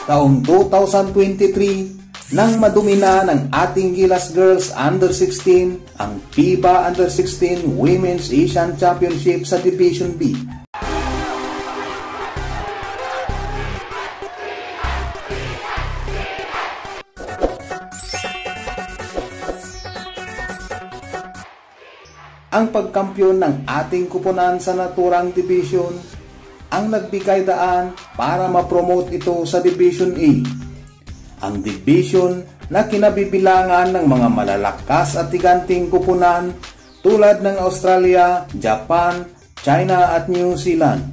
taong 2023 nang madumina ng ating Gilas Girls Under 16 ang FIBA Under 16 Women's Asian Championship sa Division B. Ang pagkampiyon ng ating kupunan sa naturang division ang nagbigay daan para ma-promote ito sa Division A. Ang division na kinabibilangan ng mga malalakas at tiganting kupunan tulad ng Australia, Japan, China at New Zealand.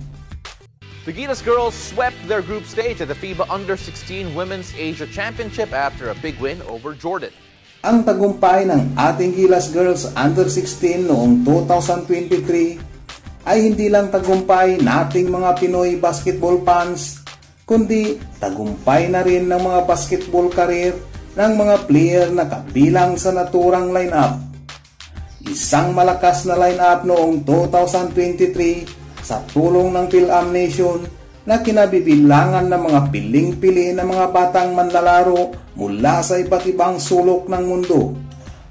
The Gilas girls swept their group stage at the FIBA Under 16 Women's Asia Championship after a big win over Jordan. Ang tagumpay ng ating Gilas Girls Under 16 noong 2023 ay hindi lang tagumpay nating mga Pinoy basketball fans, kundi tagumpay na rin ng mga basketball career ng mga player na kabilang sa naturang lineup. Isang malakas na lineup noong 2023 sa tulong ng PhilAm Nation na kinabibilangan ng mga piling-pili na mga batang manlalaro mula sa iba't ibang sulok ng mundo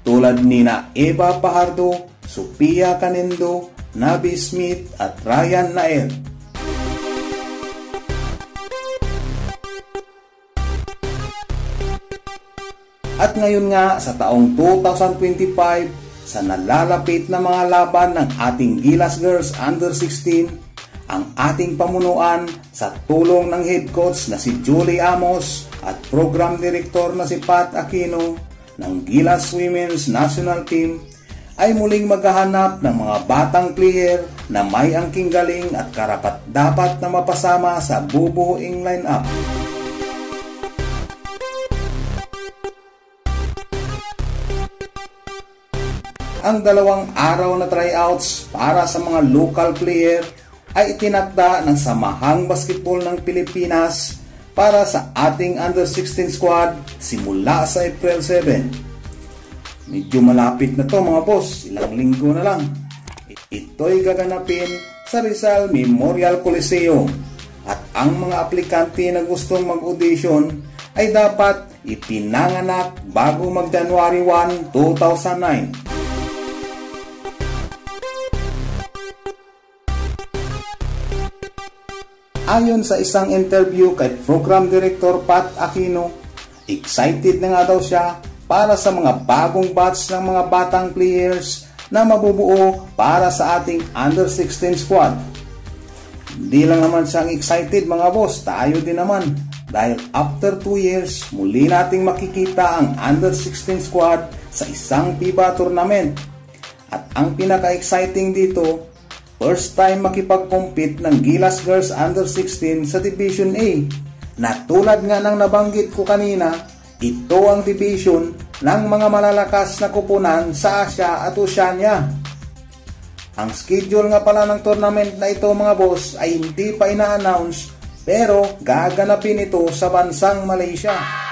tulad nina Eva Pajardo, Sophia Canendo, Nabi Smith at Ryan Naer. At ngayon nga sa taong 2025 sa nalalapit na mga laban ng ating Gilas Girls Under 16, ang ating pamunuan sa tulong ng head coach na si Julie Amos at program director na si Pat Aquino ng Gilas Women's National Team ay muling maghahanap ng mga batang player na may angking galing at karapat-dapat na mapasama sa bubuing lineup. Ang dalawang araw na tryouts para sa mga local player ay itinakda ng Samahang Basketball ng Pilipinas para sa ating Under 16 squad simula sa April 7. Medyo malapit na to mga boss, ilang linggo na lang. Ito'y gaganapin sa Rizal Memorial Coliseo at ang mga aplikante na gustong mag-audition ay dapat ipinanganak bago mag-January 1, 2009. Ayon sa isang interview kay Program Director Pat Aquino, excited na nga daw siya para sa mga bagong batch ng mga batang players na mabubuo para sa ating Under 16 squad. Hindi lang naman siyang excited mga boss, tayo din naman. Dahil after 2 years, muli nating makikita ang Under 16 squad sa isang FIBA tournament. At ang pinaka-exciting dito, first time makipag-compete ng Gilas Girls Under 16 sa Division A na tulad nga ng nabanggit ko kanina, ito ang division ng mga malalakas na kupunan sa Asia at Oceania. Ang schedule nga pala ng tournament na ito mga boss ay hindi pa ina-announce pero gaganapin ito sa bansang Malaysia.